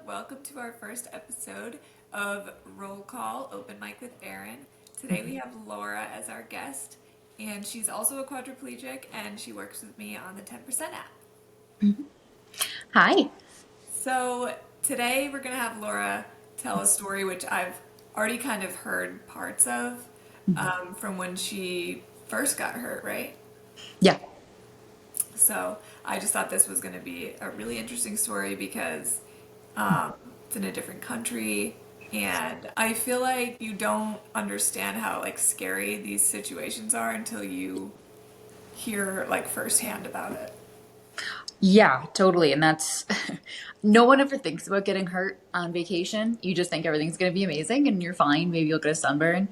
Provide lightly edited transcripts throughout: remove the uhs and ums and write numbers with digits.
Welcome to our first episode of Roll Call Open Mic with Erin. Today we have Laura as our guest, and she's also a quadriplegic, and she works with me on the 10% app. Hi. So today we're going to have Laura tell a story which I've already kind of heard parts of from when she first got hurt, right? Yeah. So I just thought this was going to be a really interesting story because it's in a different country, and I feel like you don't understand how like scary these situations are until you hear like firsthand about it. Yeah, totally. And that's no one ever thinks about getting hurt on vacation. You just think everything's going to be amazing and you're fine. Maybe you'll get a sunburn.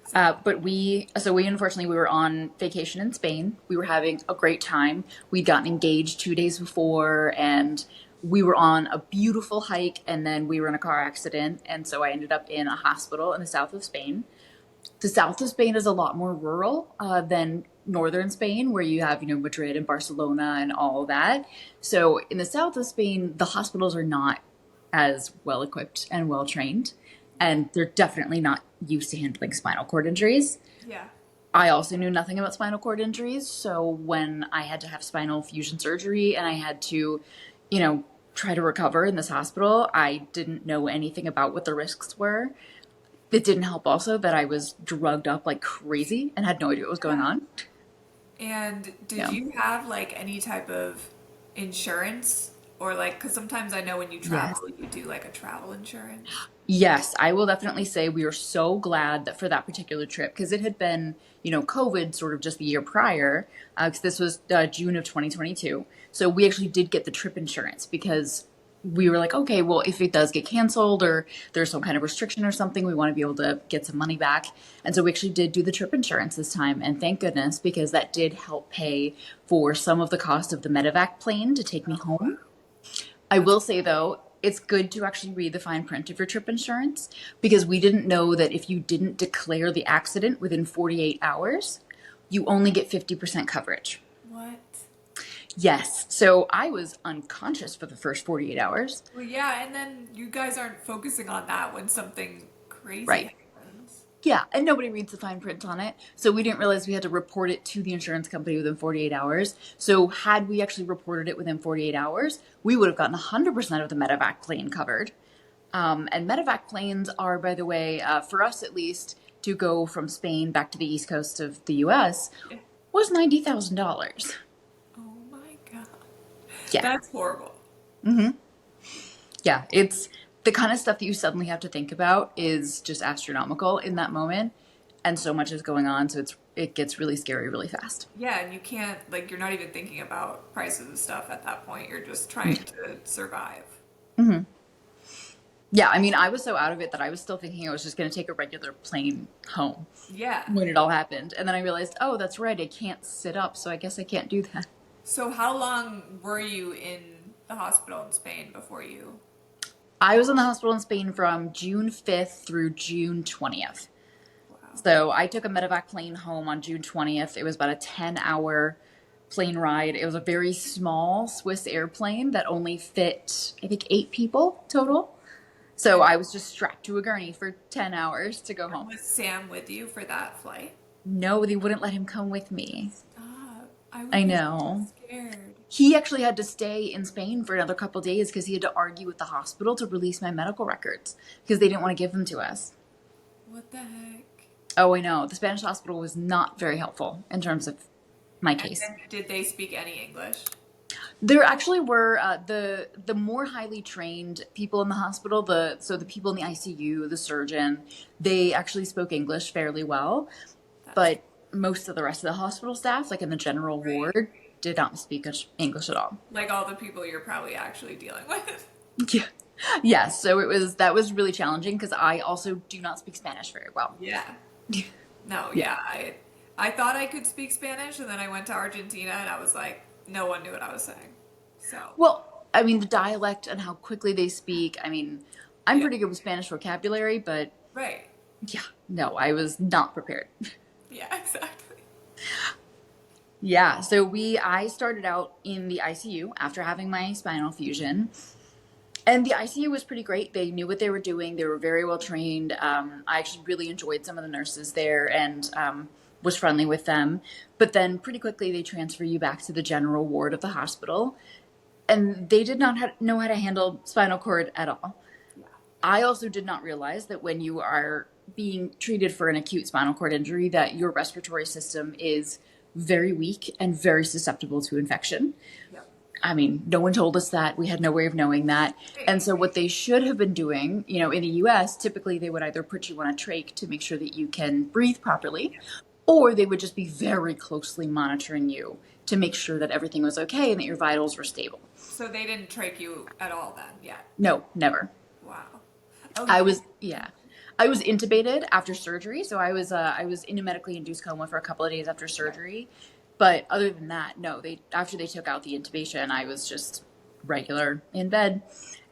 Exactly. But we unfortunately, we were on vacation in Spain. We were having a great time. We'd gotten engaged 2 days before and we were on a beautiful hike and then we were in a car accident. And so I ended up in a hospital in the south of Spain. The south of Spain is a lot more rural than northern Spain, where you have, Madrid and Barcelona and all that. So in the south of Spain, the hospitals are not as well equipped and well trained, and they're definitely not used to handling spinal cord injuries. Yeah. I also knew nothing about spinal cord injuries, so when I had to have spinal fusion surgery and I had to, you know, try to recover in this hospital, I didn't know anything about what the risks were. It didn't help also that I was drugged up like crazy and had no idea what was going Yeah. on. And did Yeah. you have like any type of insurance or like, because sometimes I know when you Yes. travel, you do like a travel insurance. Yes, I will definitely say we were so glad that for that particular trip because it had been, COVID sort of just the year prior, because this was June of 2022. So we actually did get the trip insurance because we were like, okay, well, if it does get canceled or there's some kind of restriction or something, we want to be able to get some money back. And so we actually did do the trip insurance this time. And thank goodness because that did help pay for some of the cost of the medevac plane to take me Oh, wow. home. I That's will say though, it's good to actually read the fine print of your trip insurance because we didn't know that if you didn't declare the accident within 48 hours, you only get 50% coverage. what? Yes. So I was unconscious for the first 48 hours. Well, yeah, and then you guys aren't focusing on that when something crazy Right. happens. Yeah. And nobody reads the fine print on it. So we didn't realize we had to report it to the insurance company within 48 hours. So had we actually reported it within 48 hours, we would have gotten 100% of the medevac claim covered. And medevac planes are, by the way, for us at least, to go from Spain back to the east coast of the U.S. Yeah. was $90,000. Oh my God. Yeah, That's horrible. yeah, it's the kind of stuff that you suddenly have to think about is just astronomical in that moment, and so much is going on, so it gets really scary really fast. Yeah, and you can't, like, you're not even thinking about prices of stuff at that point. You're just trying to survive. Yeah, I mean, I was so out of it that I was still thinking I was just going to take a regular plane home Yeah. when it all happened, and then I realized, oh, that's right, I can't sit up, so I guess I can't do that. So, how long were you in the hospital in Spain before you? I was in the hospital in Spain from June 5th through June 20th. Wow. So I took a medevac plane home on June 20th. It was about a 10-hour plane ride. It was a very small Swiss airplane that only fit, I think, 8 people total. So And I was just strapped to a gurney for 10 hours to go home. was Sam with you for that flight? No, they wouldn't let him come with me. Stop. I I would be so know. scared. He actually had to stay in Spain for another couple days because he had to argue with the hospital to release my medical records because they didn't want to give them to us. What the heck? Oh, I know. The Spanish hospital was not very helpful in terms of my And case. then did they speak any English? There actually were the more highly trained people in the hospital. The people in the ICU, the surgeon, they actually spoke English fairly well, That's but most of the rest of the hospital staff, like in the general right. ward, did not speak English at all. Like all the people you're probably actually dealing with. Yeah. Yes, so that was really challenging because I also do not speak Spanish very well. Yeah. No, Yeah. yeah. I thought I could speak Spanish, and then I went to Argentina and I was like, no one knew what I was saying. So, Well, I mean, the dialect and how quickly they speak. I mean, I'm yeah. pretty good with Spanish vocabulary, but Right. yeah, no, I was not prepared. Yeah, exactly. Yeah, so I started out in the ICU after having my spinal fusion. And the ICU was pretty great. They knew what they were doing. They were very well trained. I actually really enjoyed some of the nurses there and was friendly with them. But then pretty quickly they transfer you back to the general ward of the hospital. And they did not know how to handle spinal cord at all. I also did not realize that when you are being treated for an acute spinal cord injury, that your respiratory system is very weak and very susceptible to infection. Yep. I mean, no one told us that. We had no way of knowing that. And so what they should have been doing, you know, in the US, typically they would either put you on a trach to make sure that you can breathe properly, or they would just be very closely monitoring you to make sure that everything was okay and that your vitals were stable. So they didn't trach you at all then yet? No, never. Wow. I Okay. was, yeah. I was intubated after surgery, so I was in a medically induced coma for a couple of days after surgery. But other than that, no. They after they took out the intubation, I was just regular in bed,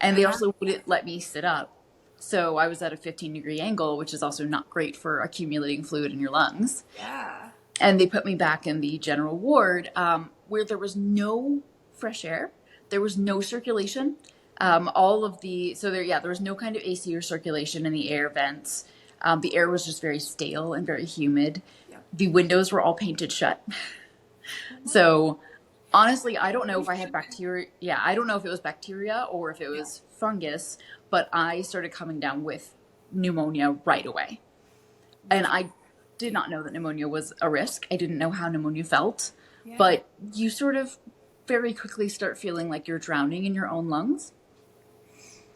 and they And that, also wouldn't let me sit up. So I was at a 15-degree angle, which is also not great for accumulating fluid in your lungs. yeah. And they put me back in the general ward, where there was no fresh air, there was no circulation. All of the so there, yeah, there was no kind of AC or circulation in the air vents. The air was just very stale and very humid. Yep. The windows were all painted shut. So honestly, I don't know if I had bacteria. Yeah, I don't know if it was bacteria or if it Yeah. was fungus, but I started coming down with pneumonia right away. And I did not know that pneumonia was a risk. I didn't know how pneumonia felt, Yeah. but you sort of very quickly start feeling like you're drowning in your own lungs.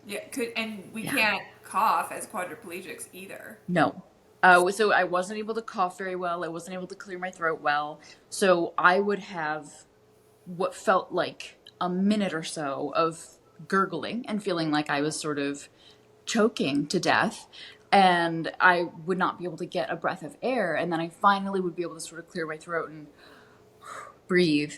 Yeah. And we Yeah. can't cough as quadriplegics either. No. So I wasn't able to cough very well. I wasn't able to clear my throat well. So I would have what felt like a minute or so of gurgling and feeling like I was sort of choking to death. And I would not be able to get a breath of air. And then I finally would be able to sort of clear my throat and breathe.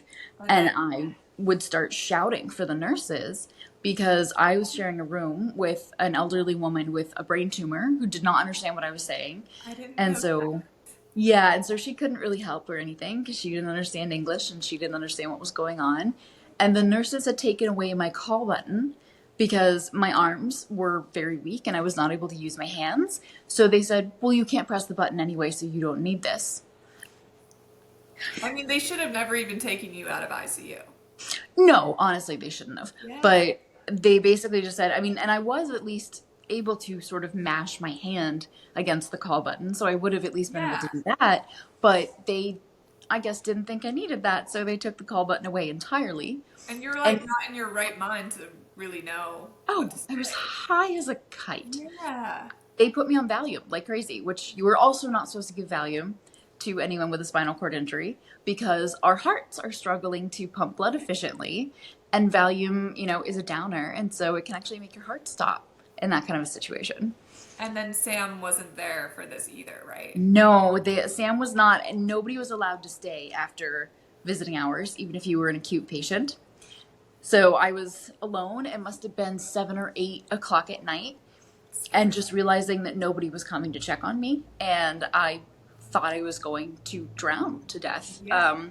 And I would start shouting for the nurses because I was sharing a room with an elderly woman with a brain tumor who did not understand what I was saying. I didn't And know that. so, yeah, and so she couldn't really help or anything because she didn't understand English and she didn't understand what was going on. And the nurses had taken away my call button because my arms were very weak and I was not able to use my hands. So they said, well, you can't press the button anyway, so you don't need this. I mean, they should have never even taken you out of ICU. No, honestly, they shouldn't have. Yeah. But they basically just said, I mean, and I was at least able to sort of mash my hand against the call button, so I would have at least been able Yeah. to do that. But they, I guess, didn't think I needed that, so they took the call button away entirely. And you're like And not in your right mind to really know what oh, to I was say. high as a kite. Yeah. They put me on Valium like crazy, which you were also not supposed to give Valium to anyone with a spinal cord injury because our hearts are struggling to pump blood efficiently, and Valium, you know, is a downer, and so it can actually make your heart stop in that kind of a situation. And then Sam wasn't there for this either, right? No, Sam was not, and nobody was allowed to stay after visiting hours, even if you were an acute patient. So I was alone. It must have been 7 or 8 o'clock at night, and just realizing that nobody was coming to check on me, and I thought I was going to drown to death. Yeah.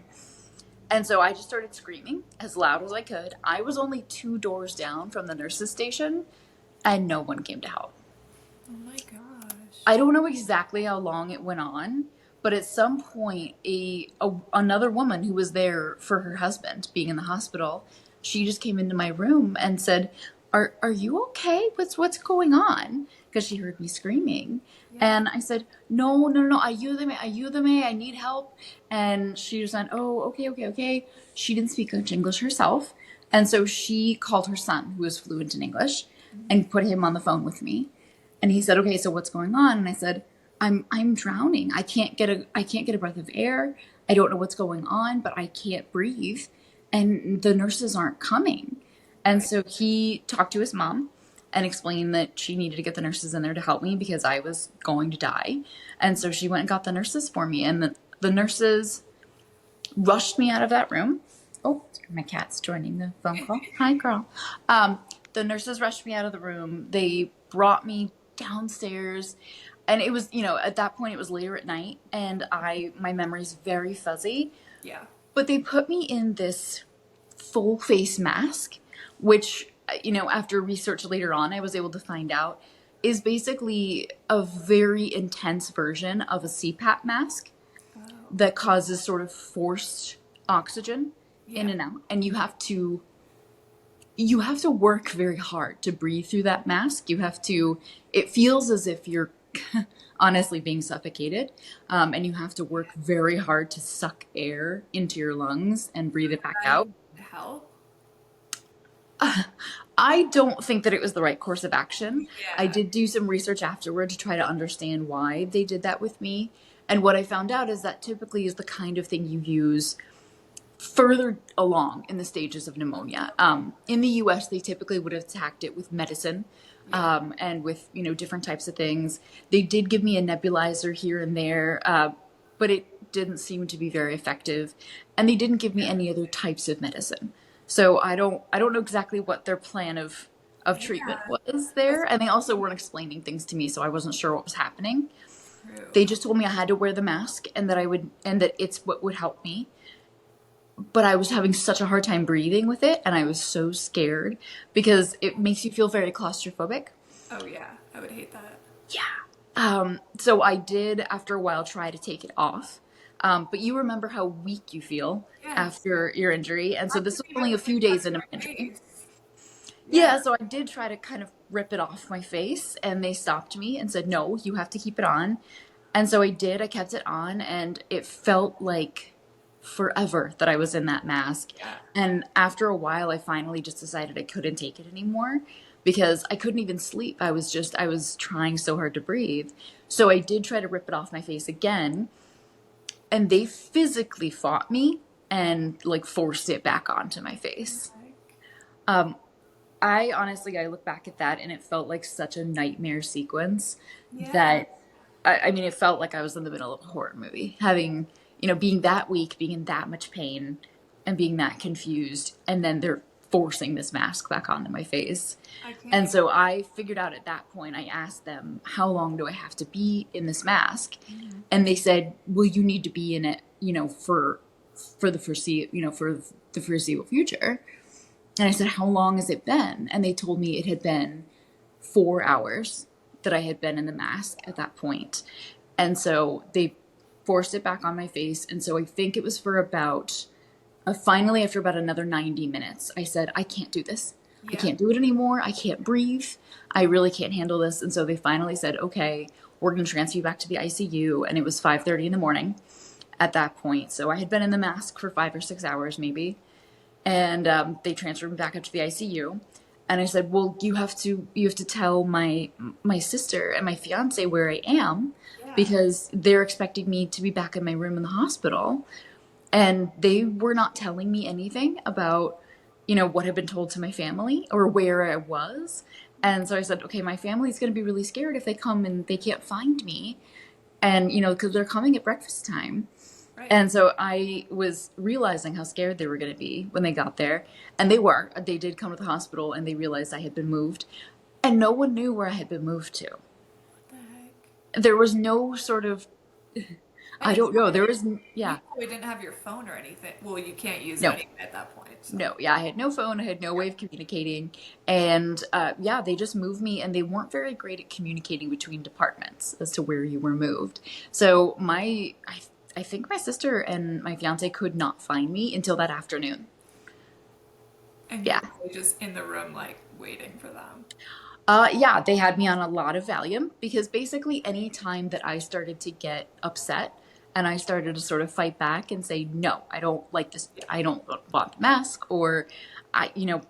And so I just started screaming as loud as I could. I was only 2 doors down from the nurse's station, and no one came to help. Oh my gosh. I don't know exactly how long it went on, but at some point, another woman who was there for her husband being in the hospital, she just came into my room and said, "Are you okay? What's going on?" Because she heard me screaming, Yeah. and I said, "No, no, no, ayúdame, I need help." And she just went, "Oh, okay, okay, okay." She didn't speak much English herself, and so she called her son, who was fluent in English, and put him on the phone with me. And he said, "Okay, so what's going on?" And I said, I'm drowning. I can't get a breath of air. I don't know what's going on, but I can't breathe, and the nurses aren't coming." And Right. so he talked to his mom and explained that she needed to get the nurses in there to help me because I was going to die. And so she went and got the nurses for me, and the nurses rushed me out of that room. Oh, my cat's joining the phone call. Hi, girl. The nurses rushed me out of the room. They brought me downstairs, and it was, you know, at that point it was later at night, and my memory's very fuzzy. Yeah. But they put me in this full face mask, which after research later on, I was able to find out is basically a very intense version of a CPAP mask Oh, that causes sort of forced oxygen in yeah. and out, and you have to work very hard to breathe through that mask. It feels as if you're honestly being suffocated, and you have to work very hard to suck air into your lungs and breathe it back That out. even help? I don't think that it was the right course of action. I Yeah. did do some research afterward to try to understand why they did that with me. And what I found out is that typically is the kind of thing you use further along in the stages of pneumonia. Okay. In the US, they typically would have attacked it with medicine, Yeah. and with different types of things. They did give me a nebulizer here and there, but it didn't seem to be very effective, and they didn't give me Yeah. any other types of medicine. So I don't know exactly what their plan of treatment Yeah. was That's there, and they also weren't explaining things to me, so I wasn't sure what was happening. true. They just told me I had to wear the mask and that it's what would help me, but I was having such a hard time breathing with it, and I was so scared because it makes you feel very claustrophobic. Oh, yeah. I would hate that. Yeah. So I did, after a while, try to take it off. But you remember how weak you feel Yes. after your injury, and I so this was couldn't even only a like few touch days into my my injury. face. Yeah. Yeah, so I did try to kind of rip it off my face, and they stopped me and said, "No, you have to keep it on." And so I did. I kept it on, and it felt like forever that I was in that mask. Yeah. And after a while, I finally just decided I couldn't take it anymore because I couldn't even sleep. I was trying so hard to breathe. So I did try to rip it off my face again, and they physically fought me and like forced it back onto my face. Like, I look back at that and it felt like such a nightmare sequence yeah. that I mean, it felt like I was in the middle of a horror movie, having, being that weak, being in that much pain, and being that confused, and then they're forcing this mask back onto my face. I can't And even. so I figured out at that point, I asked them, how long do I have to be in this mask? Mhm. And they said, well, you need to be in it, for the foreseeable future. And I said, how long has it been? And they told me it had been 4 hours that I had been in the mask at that point. And so they forced it back on my face. And so I think it was for about, finally, after about another 90 minutes, I said, I can't do this. I Yeah. can't do it anymore. I can't breathe. I really can't handle this. And so they finally said, okay, we're going to transfer you back to the ICU. And it was 5:30 in the morning at that point. So I had been in the mask for 5 or 6 hours, maybe. And they transferred me back up to the ICU. And I said, "Well, you have to tell my sister and my fiance where I am, Yeah. because they're expecting me to be back in my room in the hospital." And they were not telling me anything about, what had been told to my family or where I was. And so I said, "Okay, my family's going to be really scared if they come and they can't find me, and because they're coming at breakfast time." Right. And so I was realizing how scared they were going to be when they got there. And they were. They did come to the hospital and they realized I had been moved. And no one knew where I had been moved to. What the heck? There was no sort of, And I it's don't know. There was, you yeah, probably didn't have your phone or anything. Well, you can't use it no, anyway at that point. So. no. Yeah, I had no phone. I had no Yeah. way of communicating. And yeah, they just moved me and they weren't very great at communicating between departments as to where you were moved. So I think my sister and my fiance could not find me until that afternoon. And you Yeah. were probably just in the room, like, waiting for them. Yeah, they had me on a lot of Valium because basically any time that I started to get upset and I started to sort of fight back and say, no, I don't like this, Yeah. I don't want the mask, or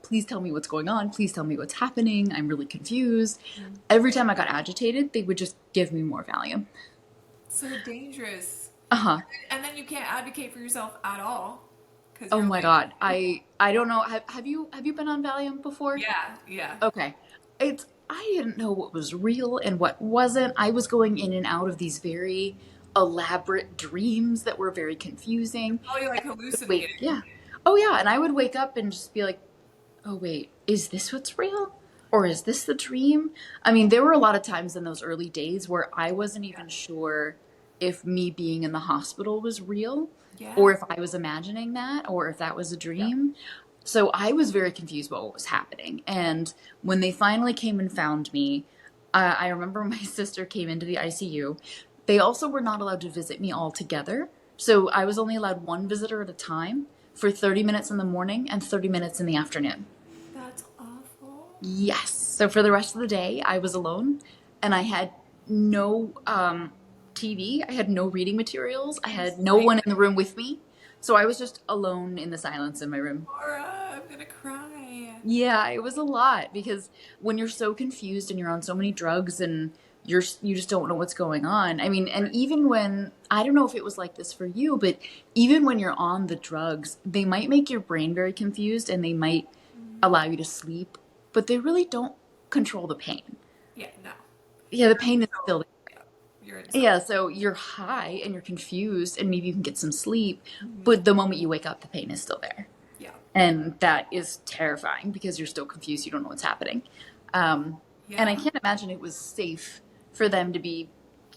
please tell me what's going on, please tell me what's happening, I'm really confused. Mm. Every time I got agitated, they would just give me more Valium. So dangerous. Uh-huh. And then you can't advocate for yourself at all. Because Oh you're my like, God. I don't know. Have you been on Valium before? yeah, yeah. Okay. I didn't know what was real and what wasn't. I was going in and out of these very elaborate dreams that were very confusing. Oh, you're like Wait, hallucinating. yeah. Oh yeah, and I would wake up and just be like, "Oh wait, is this what's real? Or is this the dream?" I mean, there were a lot of times in those early days where I wasn't Yeah. even sure if me being in the hospital was real, Yeah. or if I was imagining that, or if that was a Yeah. dream. So I was very confused about what was happening. And when they finally came and found me, I remember my sister came into the ICU. They also were not allowed to visit me all together. So I was only allowed one visitor at a time for 30 minutes in the morning and 30 minutes in the afternoon. That's awful. Yes. So for the rest of the day, I was alone and I had no TV. I had no reading materials. I I'm had no sorry, one in the room with me. So I was just alone in the silence in my room. Laura. I'm gonna cry. Yeah, it was a lot because when you're so confused and you're on so many drugs and you just don't know what's going on. I mean, and even when I don't know if it was like this for you, but even when you're on the drugs, they might make your brain very confused and they might Mhm. allow you to sleep, but they really don't control the pain. Yeah, no. Yeah, the pain is still there. Yeah, you're in so. Yeah, so you're high and you're confused and maybe you can get some sleep, Mhm. but the moment you wake up, the pain is still there. Yeah, And that is terrifying because you're still confused. You don't know what's happening. Um, and I yeah. can't imagine it was safe for them to be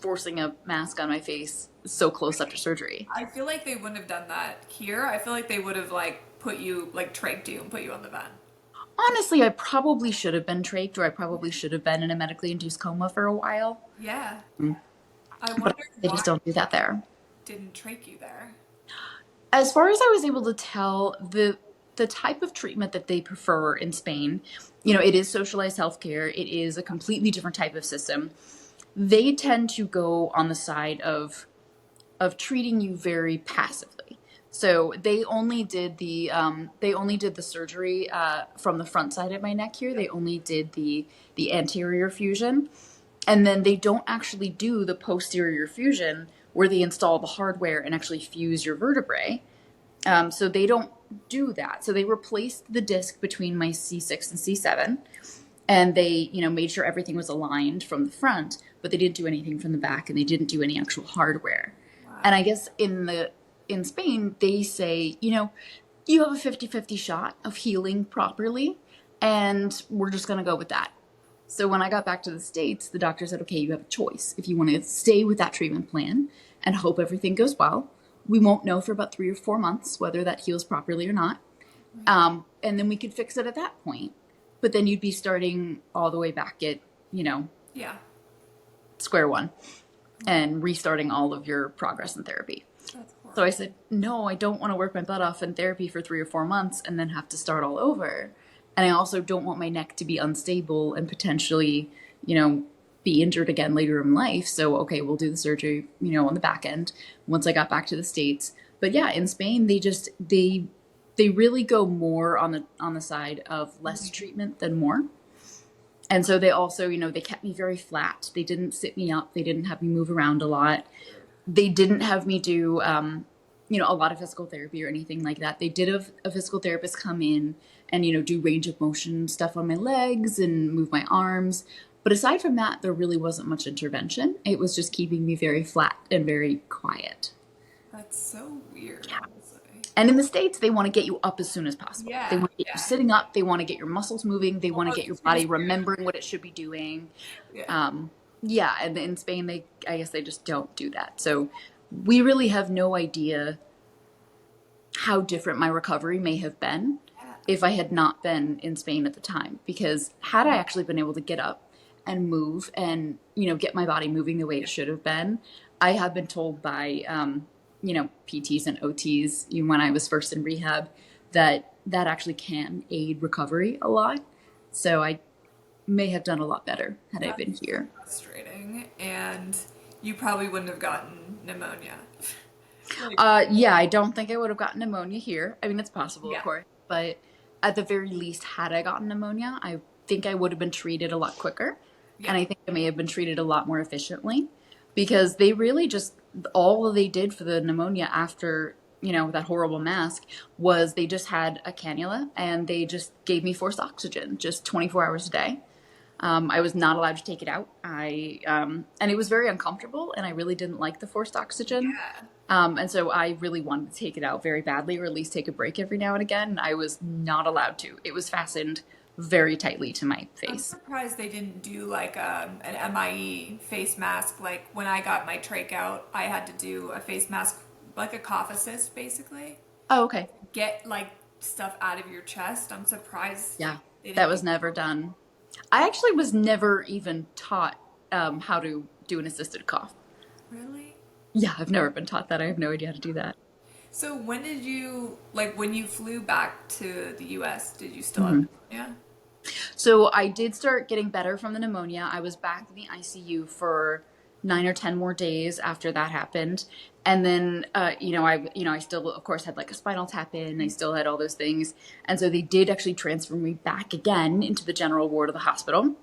forcing a mask on my face so close after surgery. I feel like they wouldn't have done that here. I feel like they would have like put you like trached you and put you on the vent. Honestly, I probably should have been trached or I probably should have been in a medically induced coma for a while. Yeah. Mm. I But wonder they why just don't do that there. they didn't trach you there. As far as I was able to tell, the type of treatment that they prefer in Spain, it is socialized healthcare. It is a completely different type of system. They tend to go on the side of treating you very passively. So they only did the surgery from the front side of my neck here. They only did the anterior fusion, and then they don't actually do the posterior fusion where they install the hardware and actually fuse your vertebrae. So they don't do that. So they replaced the disc between my C6 and C7, and they made sure everything was aligned from the front, but they didn't do anything from the back, and they didn't do any actual hardware. And Wow. I guess in Spain they say you have a 50-50 shot of healing properly, and we're just going to go with that. So when I got back to the States, the doctor said, okay, you have a choice. If you want to stay with that treatment plan and hope everything goes well, we won't know for about 3 or 4 months whether that heals properly or not. Right. And then we could fix it at that point. But then you'd be starting all the way back at, you know, Yeah. square one and restarting all of your progress in therapy. That's So I horrible. said, no, I don't want to work my butt off in therapy for 3 or 4 months and then have to start all over. And I also don't want my neck to be unstable and potentially, be injured again later in life. So, okay, we'll do the surgery, on the back end once I got back to the States. But yeah, in Spain, they really go more on the side of less treatment than more. And so they also, they kept me very flat. They didn't sit me up. They didn't have me move around a lot. They didn't have me do a lot of physical therapy or anything like that. They did have a physical therapist come in and do range of motion stuff on my legs and move my arms, but aside from that there really wasn't much intervention. It was just keeping me very flat and very quiet. That's so weird, honestly. And in the States they want to get you up as soon as possible. They Yeah, want to get you yeah. sitting up, they want to get your muscles moving, they want to Almost get your as soon as body you're remembering what it should be doing. yeah. um, yeah, and in Spain I guess they just don't do that. So we really have no idea how different my recovery may have been Yeah. if I had not been in Spain at the time. Because had I actually been able to get up and move and, get my body moving the way it should have been, I have been told by, PTs and OTs, even when I was first in rehab, that actually can aid recovery a lot. So I may have done a lot better had I been That's here. frustrating. And you probably wouldn't have gotten pneumonia. Like, Yeah, I don't think I would have gotten pneumonia here. I mean, it's possible, of yeah. course, but at the very least, had I gotten pneumonia, I think I would have been treated a lot quicker, and Yeah. I think I may have been treated a lot more efficiently because they really just all they did for the pneumonia after that horrible mask was they just had a cannula and they just gave me forced oxygen just 24 hours a day. I was not allowed to take it out. And it was very uncomfortable, and I really didn't like the forced oxygen. Yeah. And so I really wanted to take it out very badly, or at least take a break every now and again. I was not allowed to. It was fastened very tightly to my I'm face. surprised they didn't do like an MIE face mask. Like when I got my trach out, I had to do a face mask, like a cough assist, basically. Oh, okay. Get like stuff out of your chest. I'm surprised Yeah, they that didn't was give never done. I actually was never even taught how to do an assisted cough. you. Really? Yeah, I've never been taught that. I have no idea how to do that. So when did you, like, when you flew back to the US, did you still have hmm pneumonia? So I did start getting better from the pneumonia. I was back in the ICU for 9 or 10 more days after that happened. And then, I still, of course, had like a spinal tap in. I still had all those things. And so they did actually transfer me back again into the general ward of the hospital.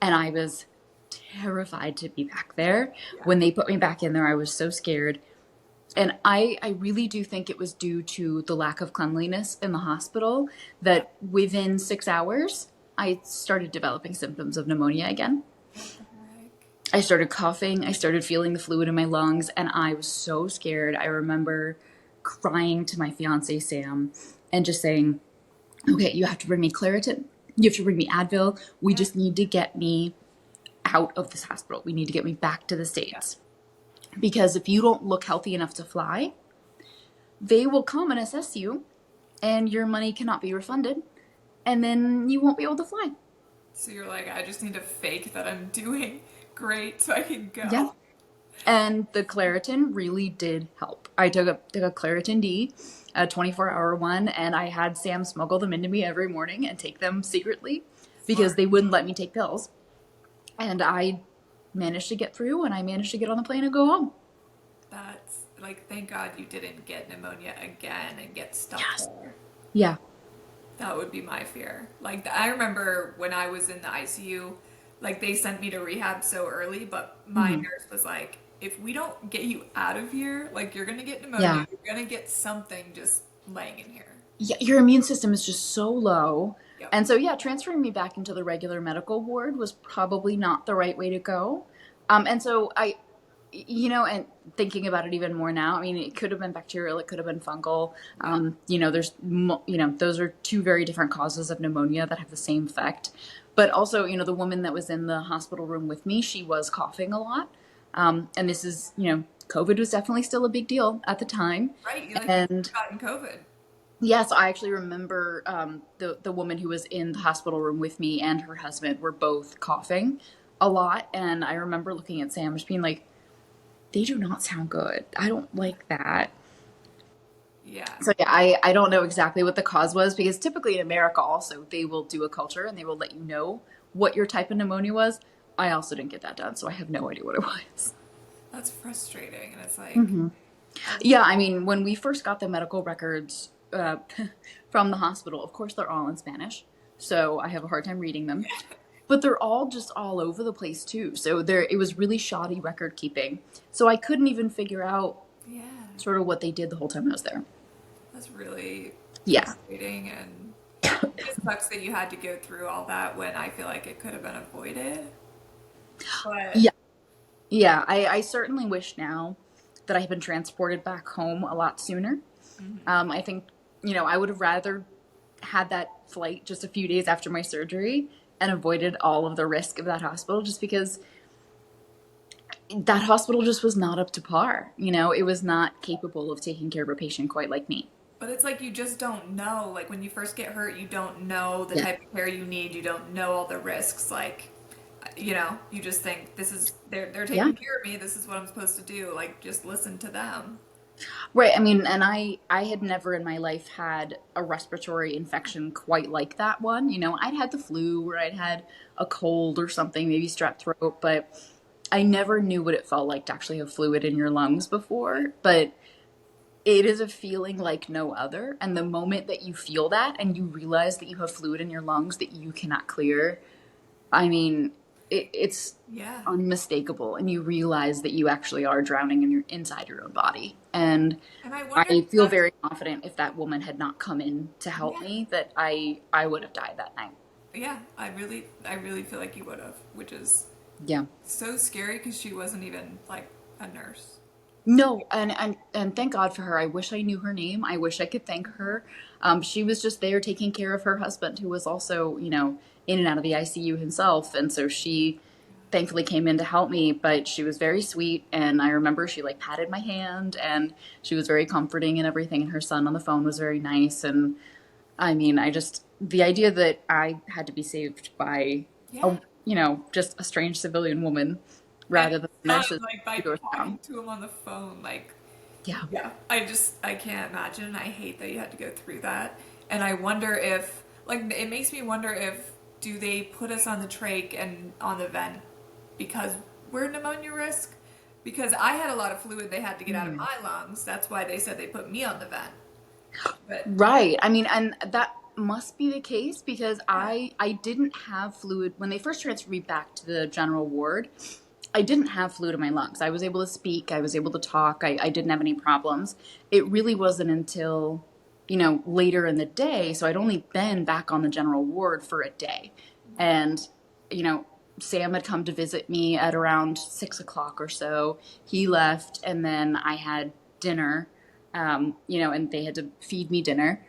And I was terrified to be back there. Yeah. When they put me back in there, I was so scared. And I really do think it was due to the lack of cleanliness in the hospital Yeah. that within 6 hours, I started developing symptoms of pneumonia again. What the heck? I started coughing, I started feeling the fluid in my lungs, and I was so scared. I remember crying to my fiance, Sam, and just saying, okay, you have to bring me Claritin. You have to bring me Advil. We Yeah. just need to get me out of this hospital. We need to get me back to the Yeah. States. Because if you don't look healthy enough to fly, they will come and assess you, and your money cannot be refunded, and then you won't be able to fly. So you're like, I just need to fake that I'm doing great so I can Yeah. go. And the Claritin really did help. I took a Claritin D, a 24-hour one, and I had Sam smuggle them into me every morning and take them secretly because Smart. they wouldn't let me take pills. And I managed to get through, and I managed to get on the plane and go home. That's like, thank God you didn't get pneumonia again and get stuck Yes. there. Yeah. That would be my fear. Like, I remember when I was in the ICU, like, they sent me to rehab so early, but my hmm nurse was like, if we don't get you out of here, like, you're gonna get pneumonia, Yeah. you're gonna get something just laying in here. Yeah, your immune system is just so low. Yep. And so, yeah, transferring me back into the regular medical ward was probably not the right way to go. And so and thinking about it even more now, I mean, it could have been bacterial, it could have been fungal. Yeah. Those are two very different causes of pneumonia that have the same effect. But also, the woman that was in the hospital room with me, she was coughing a lot. And this is, COVID was definitely still a big deal at the time. Right. You like And gotten COVID. yes, I actually remember the woman who was in the hospital room with me and her husband were both coughing a lot, and I remember looking at Sam just being like, "They do not sound good. I don't like that." Yeah. So yeah, I don't know exactly what the cause was because typically in America also they will do a culture and they will let you know what your type of pneumonia was. I also didn't get that done, so I have no idea what it was. That's frustrating. And it's like, hmm I just, Yeah, I mean, when we first got the medical records from the hospital, of course they're all in Spanish, so I have a hard time reading them. But they're all just all over the place too. So it was really shoddy record keeping. So I couldn't even figure out yeah, sort of what they did the whole time I was there. that's really Yeah. frustrating. And it just sucks that you had to go through all that when I feel like it could have been avoided. But Yeah. Yeah. I certainly wish now that I had been transported back home a lot sooner. I think, I would have rather had that flight just a few days after my surgery and avoided all of the risk of that hospital just because that hospital just was not up to par. It was not capable of taking care of a patient quite like me. But it's like you just don't know. Like when you first get hurt, you don't know the Yeah. type of care you need. You don't know all the risks. Like, you just think this is they're Yeah. taking care of me. This is what I'm supposed to do. Like just listen to them. Right. I mean, and I had never in my life had a respiratory infection quite like that one. I'd had the flu or I'd had a cold or something, maybe strep throat, but I never knew what it felt like to actually have fluid in your lungs before. But it is a feeling like no other. And the moment that you feel that and you realize that you have fluid in your lungs that you cannot clear, I mean, it's Yeah. unmistakable. And you realize that you actually are drowning inside your own body. And And I wonder I if feel that's very confident if that woman had not come in to help yeah. me that I would have died that night. Yeah, I really feel like you would have, which is Yeah. so scary because she wasn't even like a nurse. No, and thank God for her. I wish I knew her name. I wish I could thank her. She was just there taking care of her husband, who was also, in and out of the ICU himself, and so she thankfully came in to help me, but she was very sweet. And I remember she like patted my hand and she was very comforting and everything. And her son on the phone was very nice. And I mean, the idea that I had to be saved by Yeah. a, just a strange civilian woman And rather than his the son, nurses like by who go talking down. to him on the phone, like, Yeah. yeah, I can't imagine. I hate that you had to go through that. And I wonder if, like, it makes me wonder if, do they put us on the trach and on the vent because we're pneumonia risk? Because I had a lot of fluid they had to get out of Hmm. my lungs. That's why they said they put me on the vent. But Right. I mean, and that must be the case because yeah, I didn't have fluid when they first transferred me back to the general ward. I didn't have fluid in my lungs. I was able to speak. I was able to talk. I didn't have any problems. It really wasn't until, later in the day. So I'd only been back on the general ward for a day. And, you know, Sam had come to visit me at around 6 o'clock or so. He left, and then I had dinner, and they had to feed me dinner,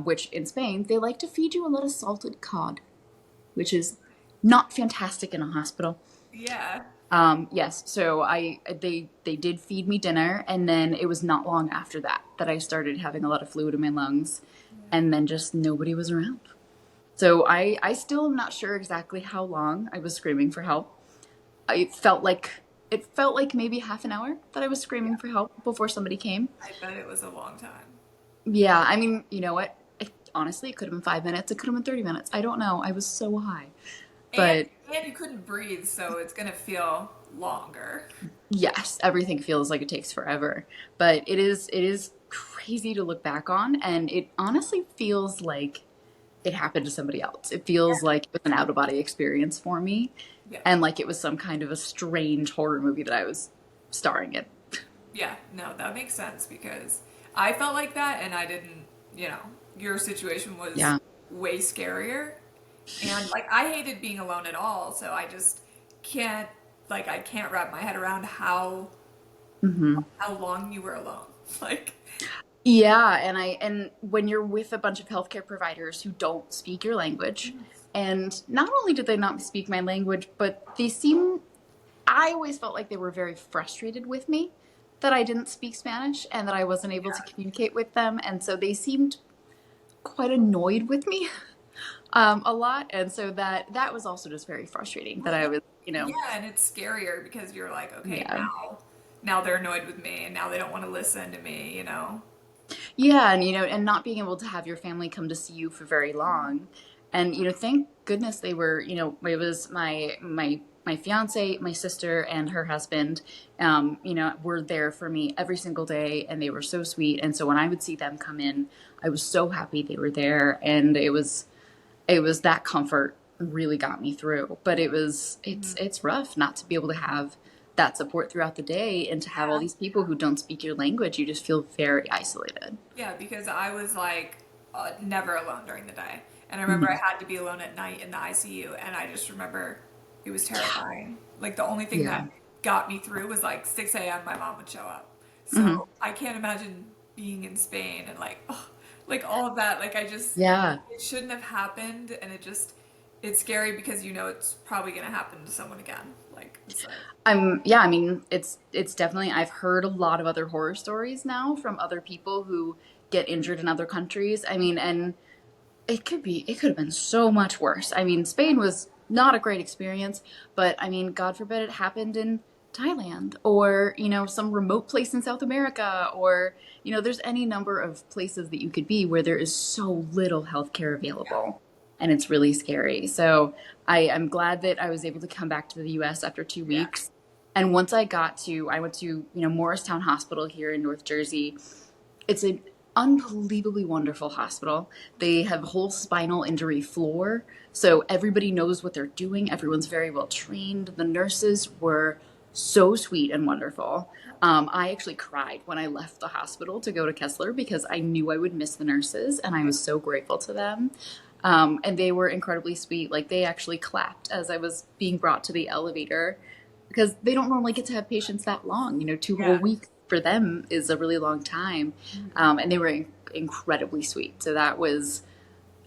which in Spain, they like to feed you a lot of salted cod, which is not fantastic in a hospital. yeah, Yes, so they did feed me dinner, and then it was not long after that I started having a lot of fluid in my lungs, and then just nobody was around. So I still am not sure exactly how long I was screaming for help. It felt like maybe half an hour that I was screaming yeah. for help before somebody came. I bet it was a long time. Yeah, I mean, you know what? Honestly, it could have been 5 minutes. It could have been 30 minutes. I don't know. I was so high, And but and you couldn't breathe, so it's gonna feel longer. yes, everything feels like it takes forever, but it is crazy to look back on, and it honestly feels like it happened to somebody else. It feels Yeah. like it was an out of body experience for me, Yeah. and like it was some kind of a strange horror movie that I was starring in. Yeah, no, that makes sense because I felt like that and I didn't, you know, your situation was Yeah. way scarier. And like I hated being alone at all, so I just can't I can't wrap my head around Hmm. how long you were alone. Like Yeah, and when you're with a bunch of healthcare providers who don't speak your language, and not only did they not speak my language, but I always felt like they were very frustrated with me that I didn't speak Spanish and that I wasn't able to yeah, communicate with them. And so they seemed quite annoyed with me a lot. And so that was also just very frustrating that well, I yeah, was, yeah, and it's scarier because you're like, okay, yeah. now they're annoyed with me and now they don't want to listen to me, you know. Yeah. And not being able to have your family come to see you for very long. And, thank goodness they were, it was my fiance, my sister, and her husband, were there for me every single day, and they were so sweet. And so when I would see them come in, I was so happy they were there, and it was that comfort really got me through. But it's rough not to be able to have that support throughout the day and to have all Yeah. these people who don't speak your language. You just feel very isolated. Yeah, because I was like never alone during the day. And I remember I Hmm. had to be alone at night in the ICU, and I just remember it was terrifying. Like the only thing Yeah. that got me through was like 6 a.m. my mom would show up. Hmm. So I can't imagine being in Spain and like like all of that. Like I just Yeah. it shouldn't have happened, and it's scary because you know it's probably gonna happen to someone again. Like it's like Yeah, I mean, it's definitely, I've heard a lot of other horror stories now from other people who get injured in other countries. I mean, and it could have been so much worse. I mean, Spain was not a great experience, but I mean, God forbid it happened in Thailand or, some remote place in South America or, there's any number of places that you could be where there is so little healthcare yeah, available. And it's really scary. So I'm glad that I was able to come back to the US after two yeah, weeks. And once I went to, Morristown Hospital here in North Jersey. It's an unbelievably wonderful hospital. They have a whole spinal injury floor, so everybody knows what they're doing. Everyone's very well trained. The nurses were so sweet and wonderful. I actually cried when I left the hospital to go to Kessler because I knew I would miss the nurses, and I was so grateful to them. And they were incredibly sweet. Like they actually clapped as I was being brought to the elevator because they don't normally get to have patients that long. 2 whole yeah. weeks for them is a really long time. And they were incredibly sweet. So that was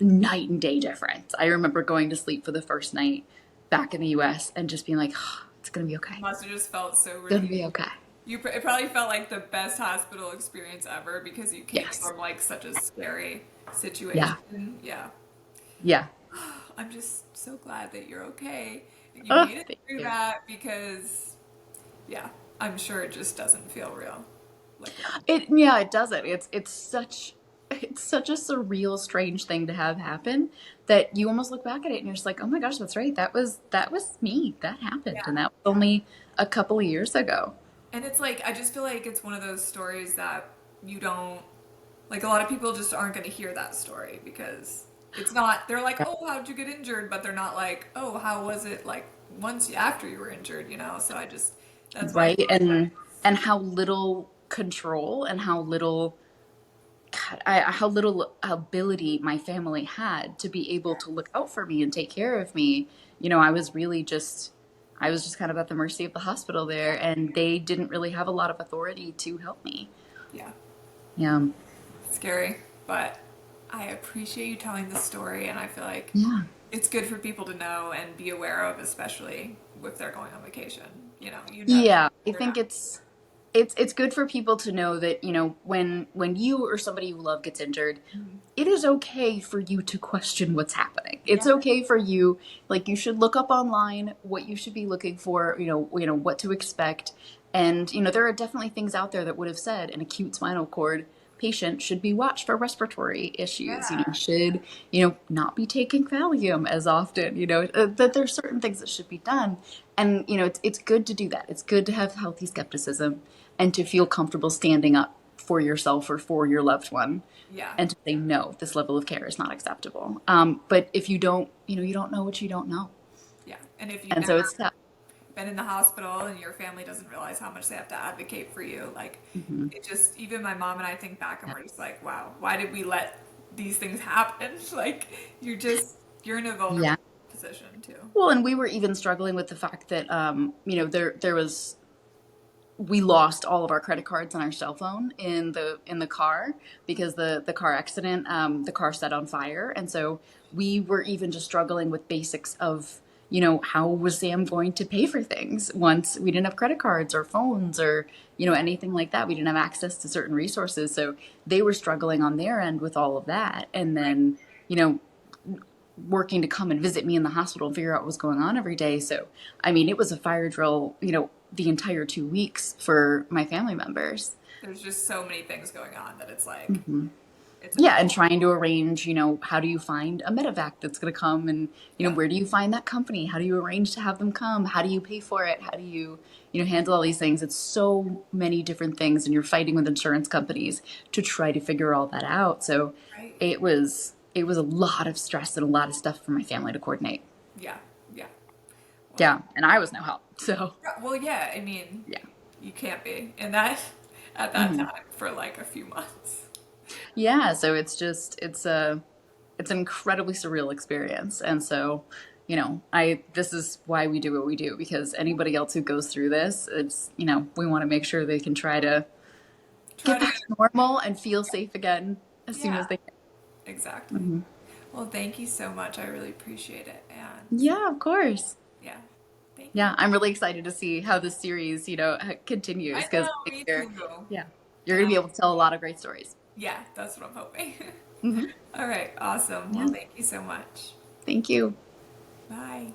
night and day difference. I remember going to sleep for the first night back in the US and just being like, oh, it's gonna be okay. Must have just felt so It's gonna relieved. be okay. It probably felt like the best hospital experience ever because you came Yes. from like such a scary Yeah. situation. Yeah. Yeah. I'm just so glad that you're okay and you Oh, made it thank through you. that because, yeah, I'm sure it just doesn't feel real. Like it. It doesn't. It's such a surreal, strange thing to have happen that you almost look back at it and you're just like, oh my gosh, that's right. That was me. That happened, and Yeah. that was only a couple of years ago. And it's like, I just feel like it's one of those stories that you don't, like, a lot of people just aren't going to hear that story because it's not, they're like, oh, how'd you get injured? But they're not like, oh, how was it like after you were injured, you know? So I just, that's why I Right, feel like and how little control and how little how little ability my family had to be able to look out for me and take care of me. I was just kind of at the mercy of the hospital there, and they didn't really have a lot of authority to help me. yeah, Yeah. scary. But I appreciate you telling the story, and I feel like Yeah. it's good for people to know and be aware of, especially if they're going on vacation. You never, Yeah, I they're not. think it's good for people to know that, when you or somebody you love gets injured, Mhm. it is okay for you to question what's happening. It's Yeah, okay for you, like, you should look up online what you should be looking for, what to expect. And, there are definitely things out there that would have said an acute spinal cord patient should be watched for respiratory issues, yeah, should, not be taking Valium as often, that there's certain things that should be done. And, it's good to do that. It's good to have healthy skepticism and to feel comfortable standing up for yourself or for your loved one yeah, and to say, no, this level of care is not acceptable. But if you don't, you don't know what you don't know. yeah. And if you've And so never it's tough. been in the hospital and your family doesn't realize how much they have to advocate for you, like Hmm. it just, even my mom and I think back and Yeah. we're just like, wow, why did we let these things happen? Like you're in a vulnerable Yeah. position too. Well, and we were even struggling with the fact that, we lost all of our credit cards and our cell phone in the car because the car accident, the car set on fire. And so we were even just struggling with basics of, how was Sam going to pay for things once we didn't have credit cards or phones or, Yeah, anything like that. We didn't have access to certain resources. So they were struggling on their end with all of that. And right. then, working to come and visit me in the hospital and figure out what was going on every day. So, I mean, it was a fire drill, the entire 2 weeks for my family members. There's just so many things going on that it's like Hmm. it's a Yeah, and trying to arrange, how do you find a medevac that's going to come, and, yeah, where do you find that company? How do you arrange to have them come? How do you pay for it? How do you, handle all these things? It's so many different things, and you're fighting with insurance companies to try to figure all that out. So right. it was a lot of stress and a lot of stuff for my family to coordinate. Yeah, yeah. Well, Yeah, and I was no help. So, well, yeah. I mean, yeah. you can't be in that at that Hmm. time for like a few months. Yeah, so it's an incredibly surreal experience. And so, I this is why we do what we do, because anybody else who goes through this, we want to make sure they can try to Try get to, back to normal and feel safe again as soon yeah, as they can. exactly. Hmm. Well, thank you so much. I really appreciate it. And Yeah, of course. yeah, thank you. Yeah, I'm really excited to see how this series, I continues, because know, me too. yeah, you're And going to be able to tell a lot of great stories. yeah, that's what I'm hoping. Hmm. All right, awesome. Well, Yeah. thank you so much. Thank you. Bye.